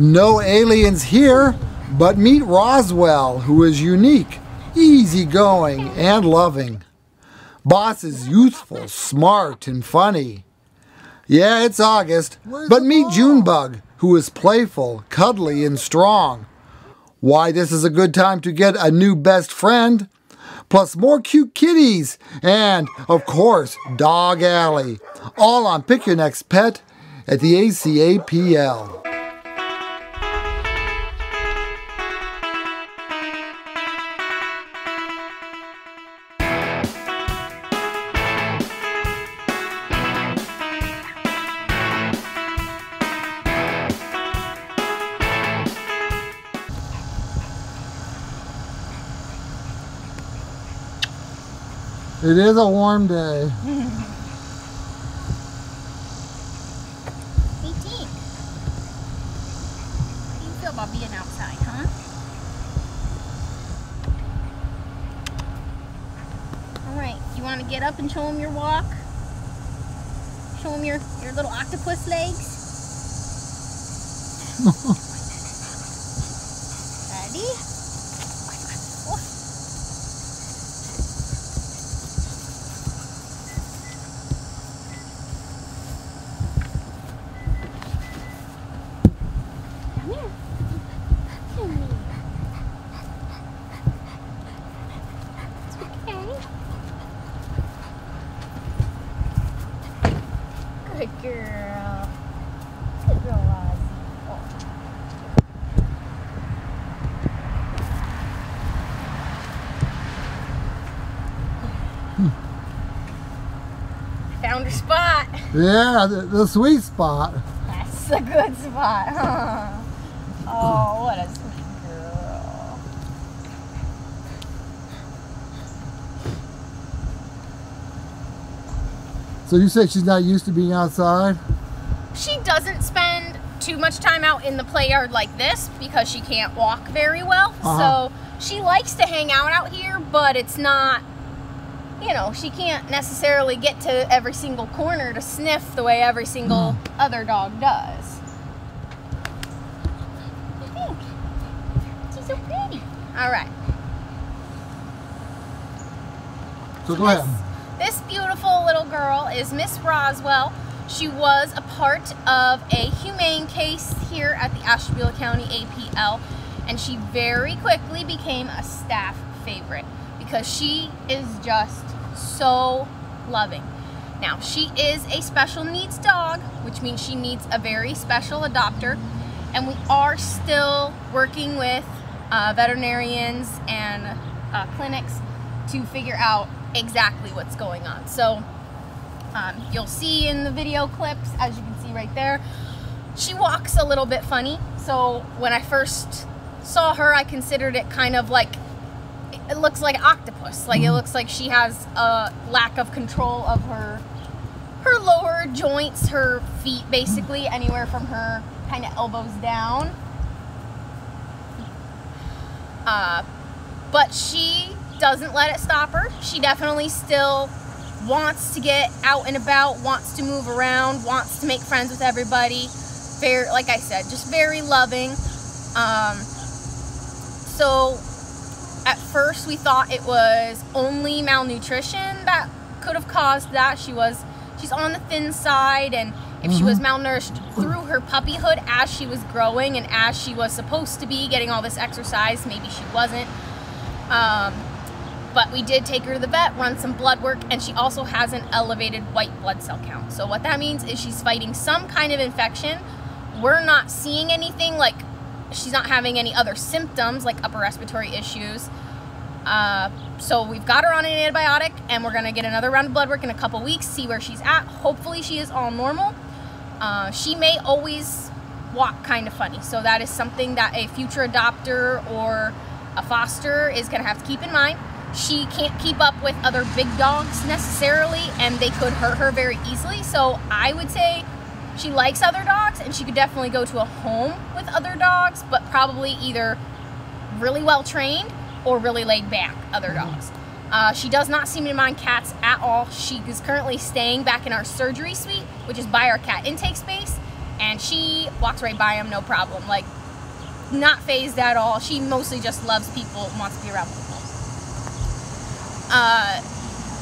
No aliens here, but meet Roswell, who is unique, easygoing, and loving. Boss is youthful, smart, and funny. Yeah, it's August, but meet Junebug, who is playful, cuddly, and strong. Why, this is a good time to get a new best friend. Plus more cute kitties, and, of course, Dog Alley. All on Pick Your Next Pet at the ACAPL. It is a warm day. Hey, Tink. How do you feel about being outside, huh? Alright, you want to get up and show him your walk? Show him your little octopus legs? Ready? Good girl. Good girl, Ozzy. Oh. Found her spot. Yeah, the sweet spot. That's a good spot, huh? Oh, what a sweet girl. So you say she's not used to being outside? She doesn't spend too much time out in the play yard like this because she can't walk very well. So she likes to hang out here, but it's not, you know, she can't necessarily get to every single corner to sniff the way every single other dog does. What do you think? She's so pretty. All right. So go ahead. This beautiful little girl is Miss Roswell. She was a part of a humane case here at the Ashtabula County APL, and she very quickly became a staff favorite because she is just so loving. Now, she is a special needs dog, which means she needs a very special adopter, and we are still working with veterinarians and clinics to figure out exactly what's going on. So you'll see in the video clips, as you can see right there, she walks a little bit funny. So when I first saw her, I considered it kind of like, it looks like an octopus. Like it looks like she has a lack of control of her lower joints, her feet, basically anywhere from her kind of elbows down. But she doesn't let it stop her. She definitely still wants to get out and about, wants to move around, wants to make friends with everybody. Very, like I said, just very loving. So at first we thought it was only malnutrition that could have caused that. She's on the thin side, and if she was malnourished through her puppyhood as she was growing and as she was supposed to be getting all this exercise, maybe she wasn't. But we did take her to the vet, run some blood work, and she also has an elevated white blood cell count. So what that means is she's fighting some kind of infection. We're not seeing anything, like she's not having any other symptoms like upper respiratory issues. So we've got her on an antibiotic, and we're gonna get another round of blood work in a couple weeks, see where she's at. Hopefully she is all normal. She may always walk kind of funny, so that is something that a future adopter or a foster is gonna have to keep in mind. She can't keep up with other big dogs necessarily, and they could hurt her very easily. So I would say she likes other dogs, and she could definitely go to a home with other dogs, but probably either really well trained or really laid back other dogs. She does not seem to mind cats at all. She is currently staying back in our surgery suite, which is by our cat intake space, and she walks right by him, no problem. Like, not phased at all. She mostly just loves people and wants to be around people.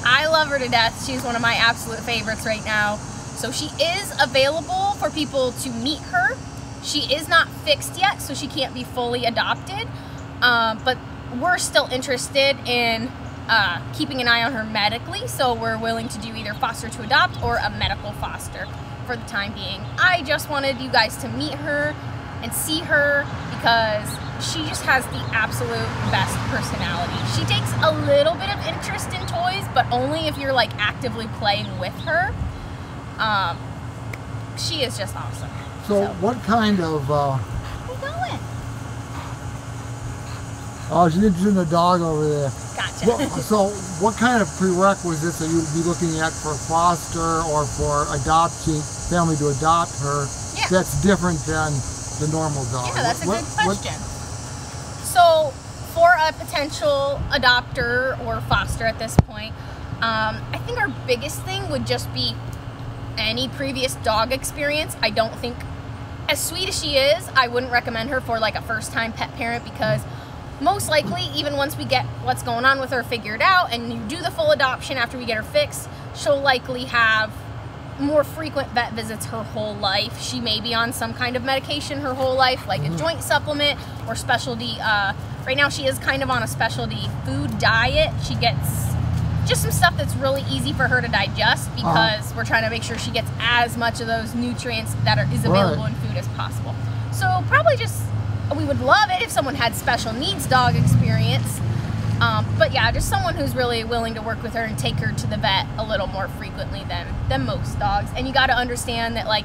I love her to death. She's one of my absolute favorites right now. So she is available for people to meet her. She is not fixed yet, so she can't be fully adopted. But we're still interested in keeping an eye on her medically, so we're willing to do either foster to adopt or a medical foster for the time being. I just wanted you guys to meet her and see her because she just has the absolute best personality. She takes a little bit of interest in toys, but only if you're like actively playing with her. She is just awesome. So what kind of... Where you going? Oh, she's interested in the dog over there. Gotcha. Well, so what kind of prerequisites are you be looking at for foster or for adopting family to adopt her? Yeah. That's different than the normal dog. Yeah, that's a good question. So for a potential adopter or foster at this point, I think our biggest thing would just be any previous dog experience. I don't think, as sweet as she is, I wouldn't recommend her for like a first-time pet parent because most likely, even once we get what's going on with her figured out and you do the full adoption after we get her fixed, she'll likely have more frequent vet visits her whole life. She may be on some kind of medication her whole life, like a joint supplement or specialty. Right now she is kind of on a specialty food diet. She gets just some stuff that's really easy for her to digest because we're trying to make sure she gets as much of those nutrients that is available in food as possible. So probably just, we would love it if someone had special needs dog experience. But yeah, just someone who's really willing to work with her and take her to the vet a little more frequently than most dogs. And you got to understand that, like,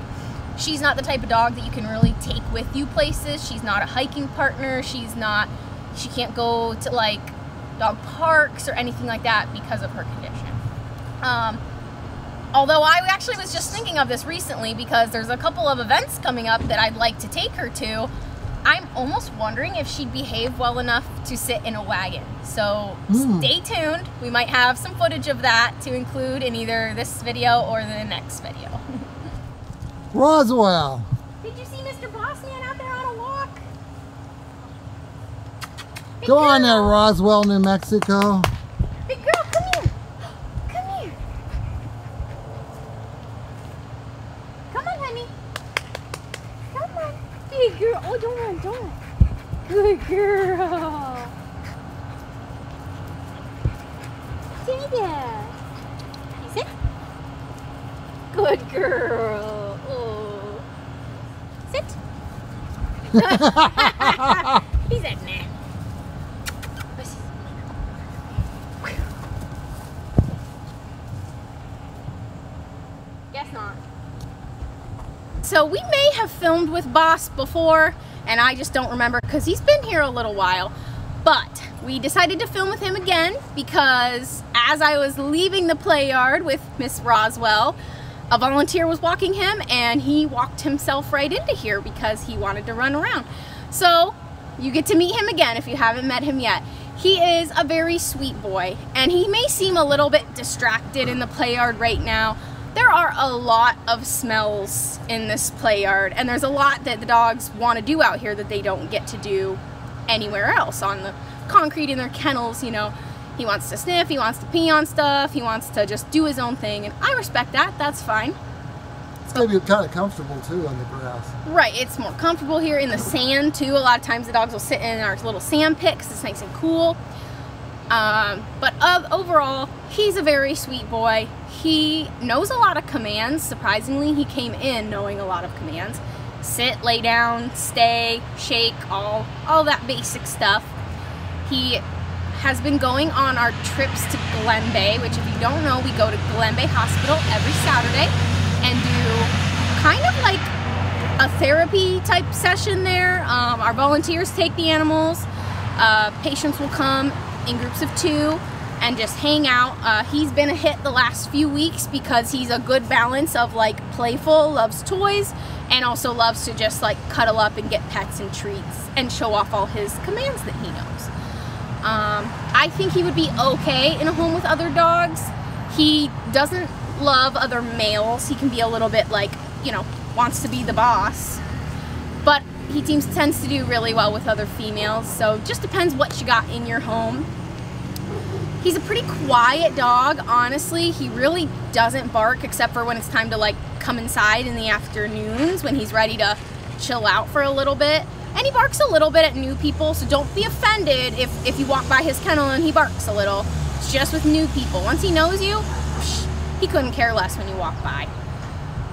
she's not the type of dog that you can really take with you places. She's not a hiking partner. She can't go to like dog parks or anything like that because of her condition. Although I actually was just thinking of this recently because there's a couple of events coming up that I'd like to take her to. I'm almost wondering if she'd behave well enough to sit in a wagon. So stay tuned. We might have some footage of that to include in either this video or the next video. Roswell. Did you see Mr. Bossman out there on a walk? Go on there, Roswell, New Mexico. Big girl, come here. Come here. Come on, honey. Come on. Big girl. Oh, don't run, don't run. Good girl. Dada. Sit. Good girl. Oh. Sit. He said, nah. Guess not. So we may have filmed with Boss before, and I just don't remember because he's been here a little while. But we decided to film with him again because as I was leaving the play yard with Miss Roswell, a volunteer was walking him and he walked himself right into here because he wanted to run around. So you get to meet him again if you haven't met him yet. He is a very sweet boy and he may seem a little bit distracted in the play yard right now. There are a lot of smells in this play yard and there's a lot that the dogs want to do out here that they don't get to do anywhere else on the concrete in their kennels. You know, he wants to sniff, he wants to pee on stuff, he wants to just do his own thing, and I respect that. That's fine. It's gonna be kind of comfortable too on the grass. Right, it's more comfortable here in the sand too. A lot of times the dogs will sit in our little sand pits. It's nice and cool. But overall, he's a very sweet boy. He knows a lot of commands. Surprisingly, he came in knowing a lot of commands. Sit, lay down, stay, shake, all that basic stuff. He has been going on our trips to Glen Bay, which if you don't know, we go to Glen Bay Hospital every Saturday and do kind of like a therapy type session there. Our volunteers take the animals. Patients will come in groups of 2 and just hang out. He's been a hit the last few weeks because he's a good balance of like playful, loves toys, and also loves to just like cuddle up and get pets and treats and show off all his commands that he knows. I think he would be okay in a home with other dogs. He doesn't love other males. He can be a little bit like, you know, wants to be the boss. But he tends to do really well with other females. So just depends what you got in your home. He's a pretty quiet dog, honestly. He really doesn't bark except for when it's time to like come inside in the afternoons when he's ready to chill out for a little bit. And he barks a little bit at new people, so don't be offended if you walk by his kennel and he barks a little. It's just with new people. Once he knows you, he couldn't care less when you walk by.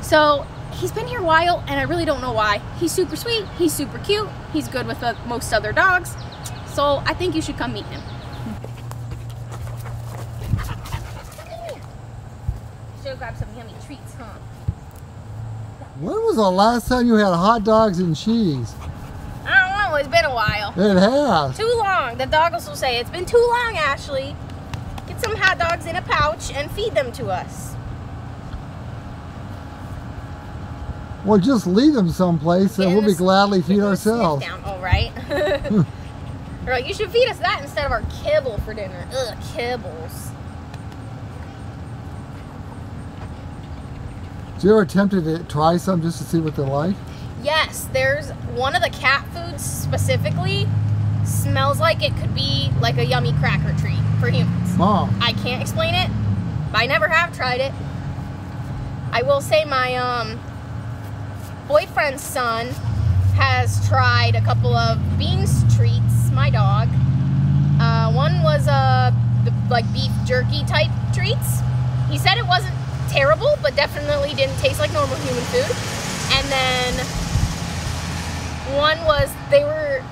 So he's been here a while and I really don't know why. He's super sweet, he's super cute, he's good with most other dogs. So I think you should come meet him. Grab some yummy treats, huh? When was the last time you had hot dogs and cheese? I don't know, it's been a while. It has. Too long. The doggos will say, it's been too long, Ashley. Get some hot dogs in a pouch and feed them to us. Well, just leave them someplace and we'll be gladly feed ourselves. Down. Oh, right? They're like, you should feed us that instead of our kibble for dinner. Ugh, kibbles. Did you ever tempted to try some just to see what they're like? Yes, there's one of the cat foods specifically smells like it could be like a yummy cracker treat for humans. Oh. I can't explain it, but I never have tried it. I will say my boyfriend's son has tried a couple of Beans treats, my dog. One was like beef jerky type treats. He said it wasn't terrible, but definitely didn't taste like normal human food. And then one was, they were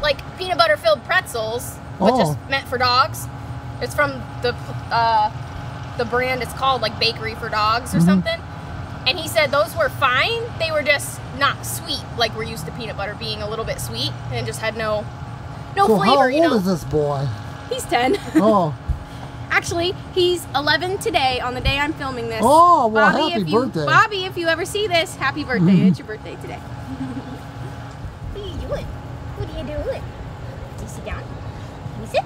like peanut butter filled pretzels, but just meant for dogs. It's from the brand, it's called like Bakery for Dogs or something. And he said those were fine, they were just not sweet, like we're used to peanut butter being a little bit sweet, and just had no flavor, you know. How old is this boy? He's 10. Oh. Actually, he's 11 today on the day I'm filming this. Oh, well, Bobby, happy birthday. Bobby, if you ever see this, happy birthday. It's your birthday today. What are you doing? What are you doing? Do you sit down? Can you sit?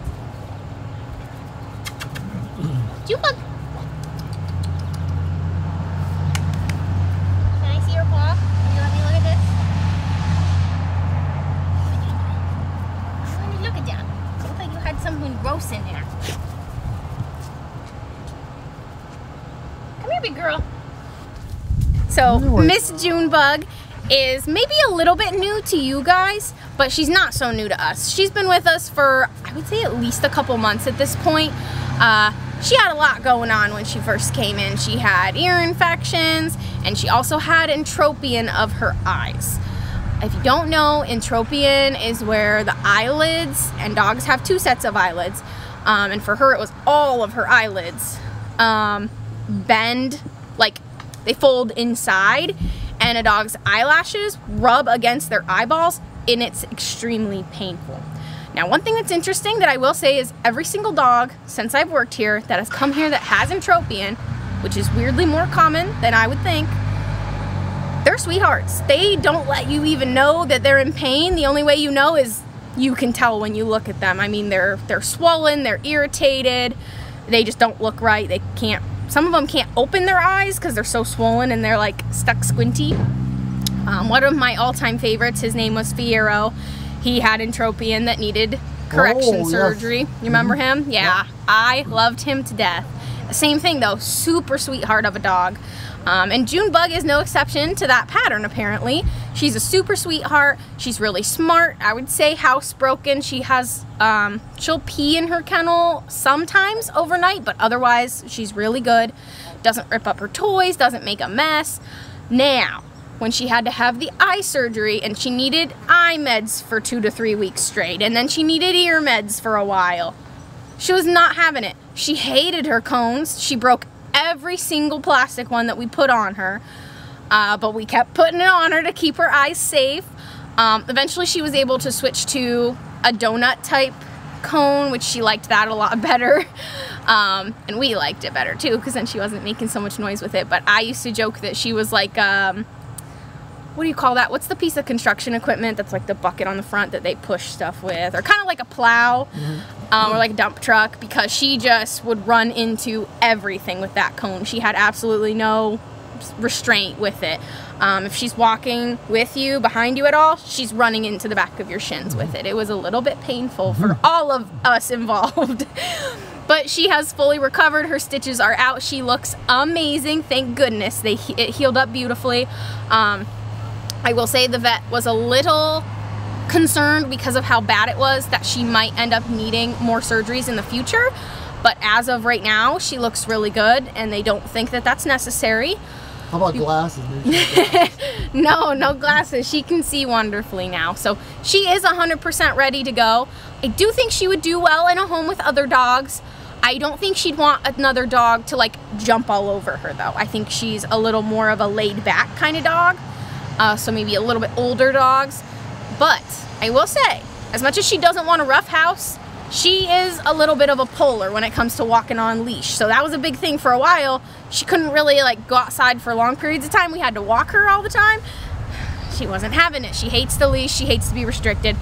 Junebug. Can I see your paw? Can you let me look at this? I want to look at that. It looked like you had something gross in there. Big girl. So Miss Junebug is maybe a little bit new to you guys, but she's not so new to us. She's been with us for, I would say, at least a couple months at this point. She had a lot going on when she first came in. She had ear infections and she also had entropion of her eyes. If you don't know, entropion is where the eyelids, and dogs have 2 sets of eyelids, and for her it was all of her eyelids, bend, like they fold inside, and a dog's eyelashes rub against their eyeballs, and it's extremely painful. Now, one thing that's interesting that I will say is every single dog since I've worked here that has come here that has entropion, which is weirdly more common than I would think, they're sweethearts. They don't let you even know that they're in pain. The only way you know is you can tell when you look at them. I mean, they're swollen, they're irritated, they just don't look right. They can't, some of them can't open their eyes because they're so swollen and they're like stuck squinty. One of my all-time favorites, his name was Fiero. He had entropion that needed correction surgery. Yes. You remember him? Yeah, I loved him to death. Same thing though, super sweetheart of a dog. And Junebug is no exception to that pattern, apparently. She's a super sweetheart. She's really smart. I would say housebroken. She has, she'll pee in her kennel sometimes overnight, but otherwise she's really good. Doesn't rip up her toys, doesn't make a mess. Now, when she had to have the eye surgery and she needed eye meds for 2 to 3 weeks straight, and then she needed ear meds for a while, she was not having it. She hated her cones. She broke every single plastic one that we put on her, but we kept putting it on her to keep her eyes safe. Eventually she was able to switch to a donut type cone, which she liked that a lot better, and we liked it better too because then she wasn't making so much noise with it. But I used to joke that she was like, what do you call that? What's the piece of construction equipment that's like the bucket on the front that they push stuff with, or kind of like a plow? or like a dump truck, because she just would run into everything with that cone. She had absolutely no restraint with it. If she's walking with you, behind you at all, she's running into the back of your shins with it. It was a little bit painful for all of us involved. But she has fully recovered. Her stitches are out. She looks amazing. Thank goodness. It healed up beautifully. I will say the vet was a little concerned because of how bad it was that she might end up needing more surgeries in the future. But as of right now, she looks really good, and they don't think that that's necessary. How about glasses? No glasses. She can see wonderfully now. So she is 100% ready to go. I do think she would do well in a home with other dogs. I don't think she'd want another dog to like jump all over her though. I think she's a little more of a laid back kind of dog. So maybe a little bit older dogs. But I will say, as much as she doesn't want a rough house, she is a little bit of a puller when it comes to walking on leash. So that was a big thing for a while. She couldn't really like go outside for long periods of time. We had to walk her all the time. She wasn't having it. She hates the leash. She hates to be restricted.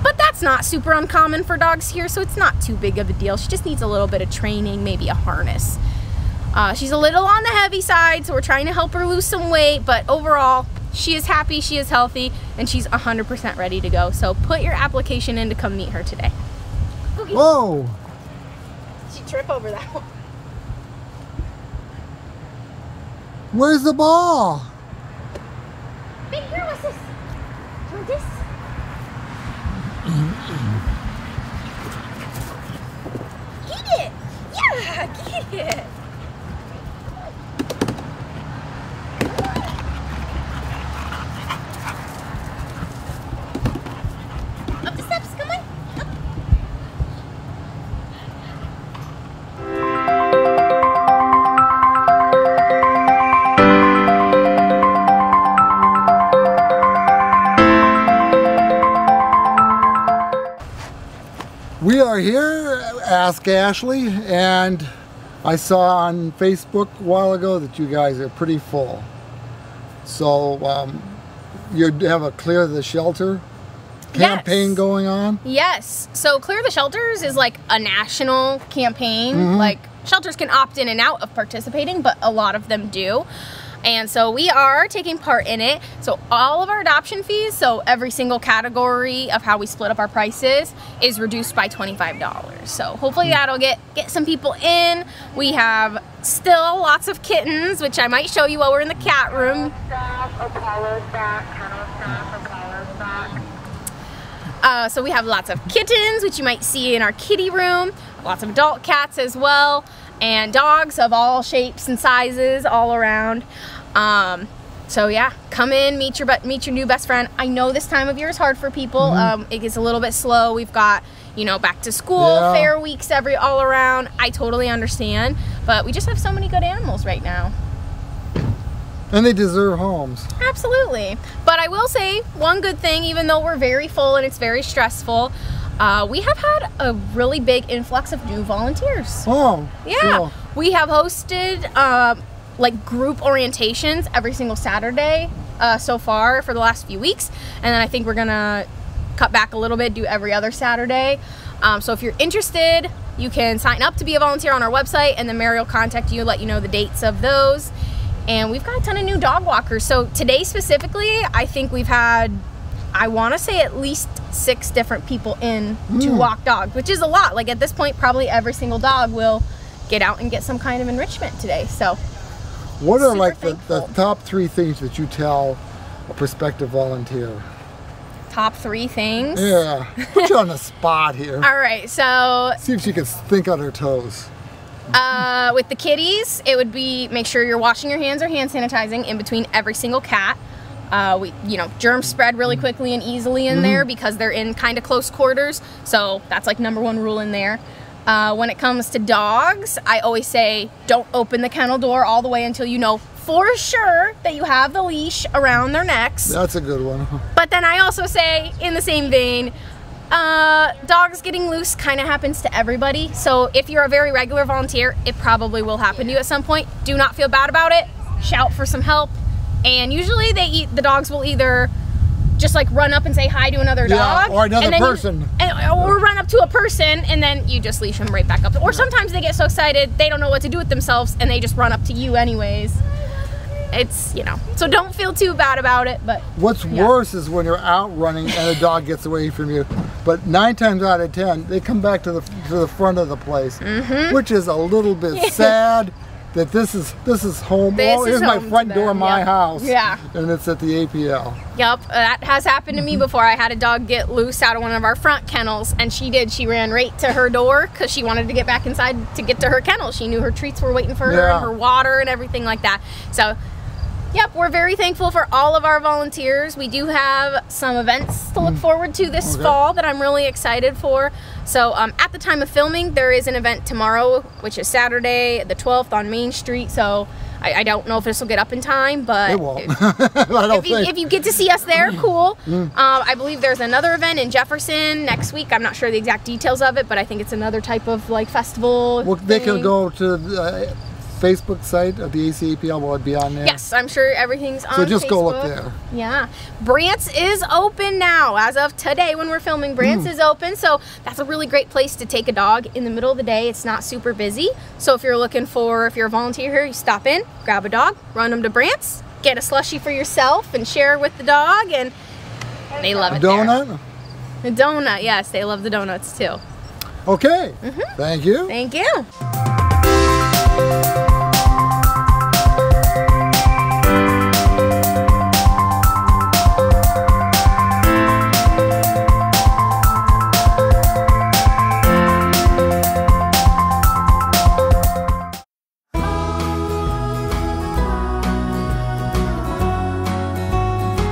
But that's not super uncommon for dogs here, so it's not too big of a deal. She just needs a little bit of training, maybe a harness. She's a little on the heavy side, so we're trying to help her lose some weight, but overall, she is happy, she is healthy, and she's 100% ready to go. So put your application in to come meet her today. Oogie. Whoa! She trip over that one. Where's the ball? Big girl, what's this? You want this? Get it! Yeah, get it! Up the steps, come on! Up. We are here, Ask Ashley, and I saw on Facebook a while ago that you guys are pretty full. So you have a Clear the Shelter campaign going on? Yes. So Clear the Shelters is like a national campaign. Like shelters can opt in and out of participating, but a lot of them do. And so we are taking part in it. So all of our adoption fees, so every single category of how we split up our prices, is reduced by $25. So hopefully that'll get some people in. We have still lots of kittens, which I might show you while we're in the cat room. So we have lots of kittens, which you might see in our kitty room. Lots of adult cats as well. And dogs of all shapes and sizes all around. So yeah, come in, meet your new best friend. I know this time of year is hard for people. It gets a little bit slow. We've got, you know, back to school, fair weeks all around. I totally understand, but we just have so many good animals right now. And they deserve homes. Absolutely. But I will say one good thing, even though we're very full and it's very stressful, we have had a really big influx of new volunteers. Oh, yeah. cool. We have hosted like group orientations every single Saturday so far for the last few weeks, and then I think we're gonna cut back a little bit, do every other Saturday. So if you're interested, you can sign up to be a volunteer on our website, and then Mary will contact you, let you know the dates of those. And we've got a ton of new dog walkers. So today specifically, I think we've had, I want to say, at least 6 different people in to walk dogs, which is a lot. Like at this point, probably every single dog will get out and get some kind of enrichment today. So what are like the top 3 things that you tell a prospective volunteer? Top 3 things? Yeah, put you on the spot here. All right, so see if she can think on her toes. With the kitties, it would be make sure you're washing your hands or hand sanitizing in between every single cat. You know, germs spread really quickly and easily in there because they're in kind of close quarters. So that's like #1 rule in there. When it comes to dogs, I always say don't open the kennel door all the way until you know for sure that you have the leash around their necks. That's a good one. But then I also say, in the same vein, dogs getting loose kind of happens to everybody. So if you're a very regular volunteer, it probably will happen to you at some point. Do not feel bad about it. Shout for some help. And usually the dogs will either just like run up and say hi to another dog, or another person, or run up to a person and then you just leash them right back up. Or sometimes they get so excited they don't know what to do with themselves and they just run up to you anyways. It's, you know, so don't feel too bad about it. But what's worse is when you're out running and a dog gets away from you. But 9 times out of 10, they come back to the front of the place, which is a little bit sad. That this is home. Here's my front door of my house. Yeah. And it's at the APL. Yep, that has happened to me before. I had a dog get loose out of one of our front kennels, and she did. She ran right to her door because she wanted to get back inside to get to her kennel. She knew her treats were waiting for her and her water and everything like that. So, yep, we're very thankful for all of our volunteers. We do have some events to look forward to this fall that I'm really excited for. So at the time of filming, there is an event tomorrow, which is Saturday, the 12th on Main Street. So I don't know if this will get up in time, but it won't. if you get to see us there, cool. I believe there's another event in Jefferson next week. I'm not sure the exact details of it, but I think it's another type of like festival. Well, they can go to the Facebook site of the ACAPL. Will it be on there? Yes, I'm sure everything's on Facebook. So just go look there. Yeah. Brant's is open now. As of today when we're filming, Brant's is open. So that's a really great place to take a dog in the middle of the day. It's not super busy. So if you're looking for, if you're a volunteer here, you stop in, grab a dog, run them to Brant's, get a slushie for yourself and share with the dog, and they love it. Donut? A donut, yes. They love the donuts too. Okay. Thank you. Thank you.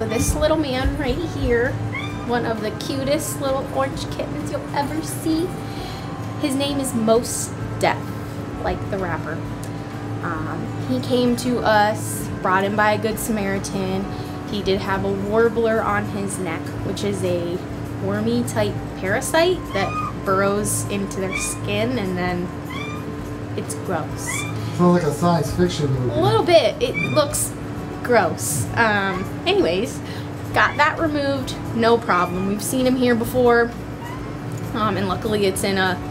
This little man right here, one of the cutest little orange kittens you'll ever see. His name is Mos Def, like the rapper. He came to us, brought in by a Good Samaritan. He did have a warbler on his neck, which is a wormy type parasite that burrows into their skin, and then it's gross. Sounds like a science fiction movie. A little bit. It looks gross. Anyways, got that removed, no problem. We've seen him here before, and luckily it's in a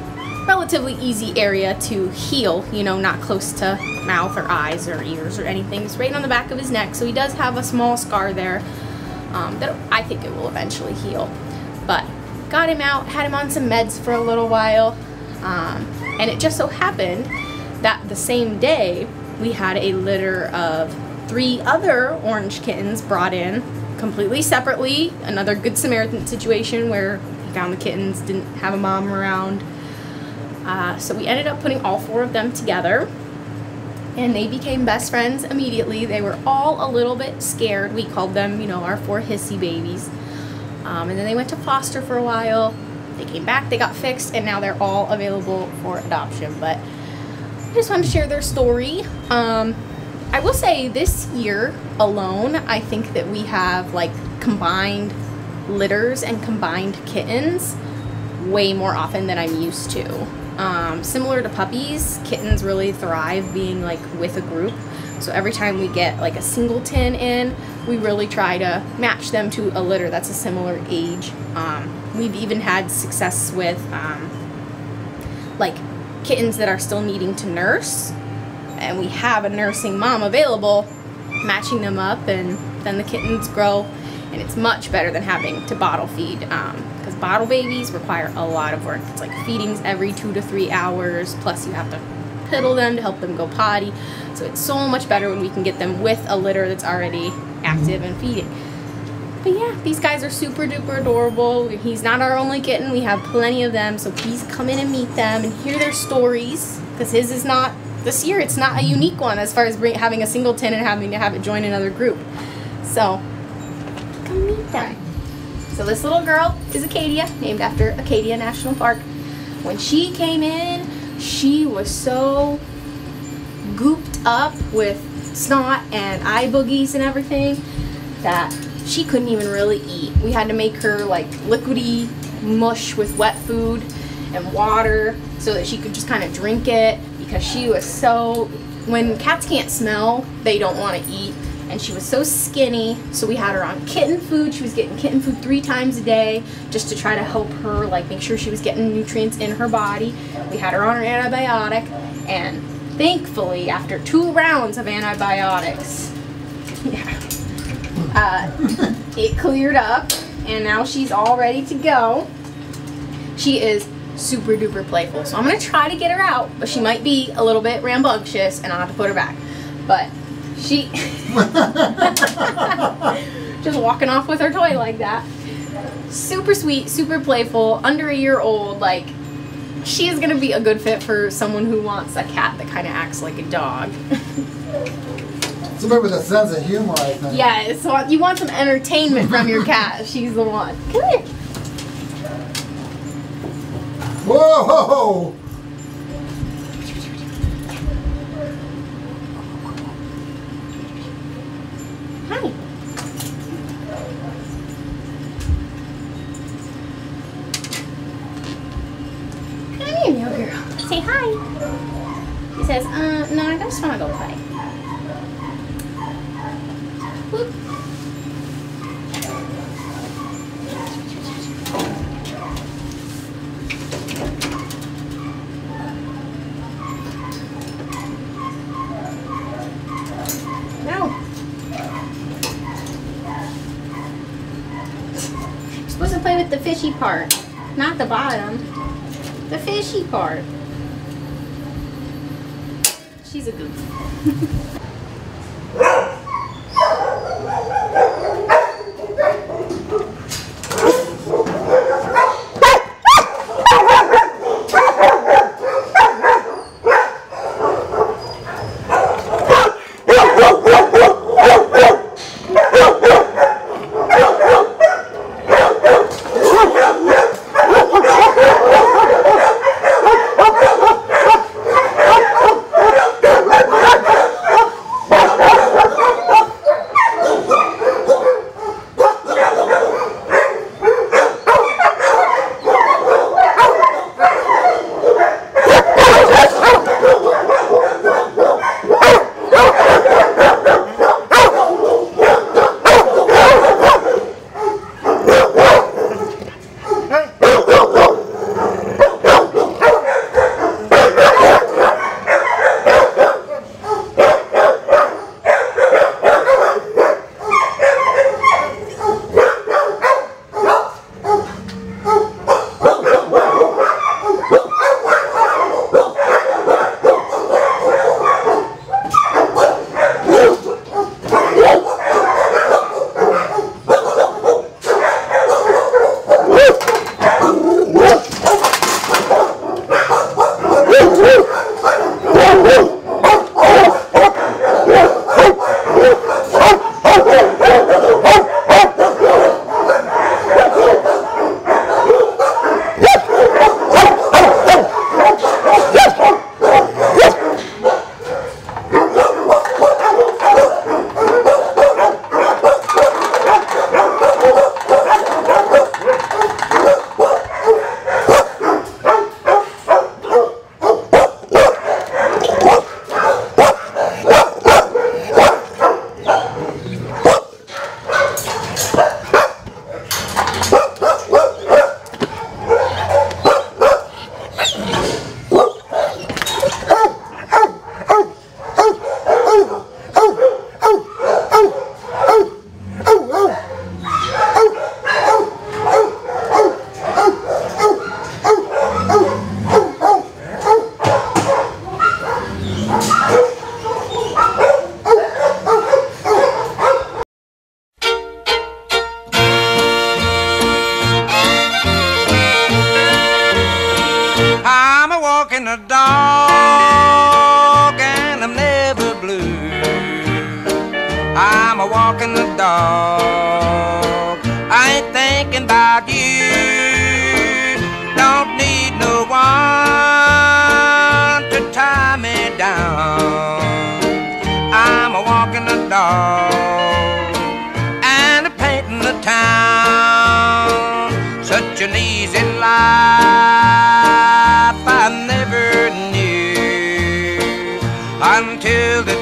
relatively easy area to heal, you know, not close to mouth or eyes or ears or anything. It's right on the back of his neck, so he does have a small scar there that I think it will eventually heal. But got him out, had him on some meds for a little while, and it just so happened that the same day we had a litter of 3 other orange kittens brought in completely separately. Another Good Samaritan situation where he found the kittens, didn't have a mom around. So we ended up putting all 4 of them together, and they became best friends immediately. They were all a little bit scared. We called them, you know, our 4 hissy babies. And then they went to foster for a while. They came back, they got fixed, and now they're all available for adoption. But I just wanted to share their story. I will say this year alone, I think that we have like combined litters and combined kittens way more often than I'm used to. Similar to puppies, kittens really thrive being like with a group. So every time we get like a singleton in, we really try to match them to a litter that's a similar age. We've even had success with like kittens that are still needing to nurse, and we have a nursing mom available, matching them up, and then the kittens grow, and it's much better than having to bottle feed, because bottle babies require a lot of work. It's like feedings every 2 to 3 hours, plus you have to piddle them to help them go potty. So it's so much better when we can get them with a litter that's already active and feeding. But yeah, these guys are super duper adorable. He's not our only kitten, we have plenty of them, so please come in and meet them and hear their stories, because his is not, this year it's not a unique one as far as having a singleton and having to have it join another group. So come meet them. So this little girl is Acadia, named after Acadia National Park. When she came in, she was so gooped up with snot and eye boogies and everything that she couldn't even really eat. We had to make her like liquidy mush with wet food and water so that she could just kind of drink it, because she was so, when cats can't smell, they don't want to eat. and she was so skinny, so we had her on kitten food. She was getting kitten food 3 times a day just to try to help her, like, make sure she was getting nutrients in her body. We had her on her antibiotic, and thankfully, after 2 rounds of antibiotics, it cleared up, and now she's all ready to go. She is super duper playful, so I'm gonna try to get her out, but she might be a little bit rambunctious, and I'll have to put her back. But she just walking off with her toy like that. Super sweet, super playful, under a year old. Like, she is gonna be a good fit for someone who wants a cat that kind of acts like a dog. Somebody with a sense of humor, I think. Yeah, so you want some entertainment from your cat. She's the one. Come here. Whoa! Hi. Come here, no girl. Say hi. She says, no, I just want to go play. Whoop. No. You're supposed to play with the fishy part, not the bottom. The fishy part. She's a goof. walking a dog and I'm never blue. I'm a walking the dog, I ain't thinking about you. Don't need no one to tie me down. I'm a walking the dog and a painting the town. Such an easy life I never knew until the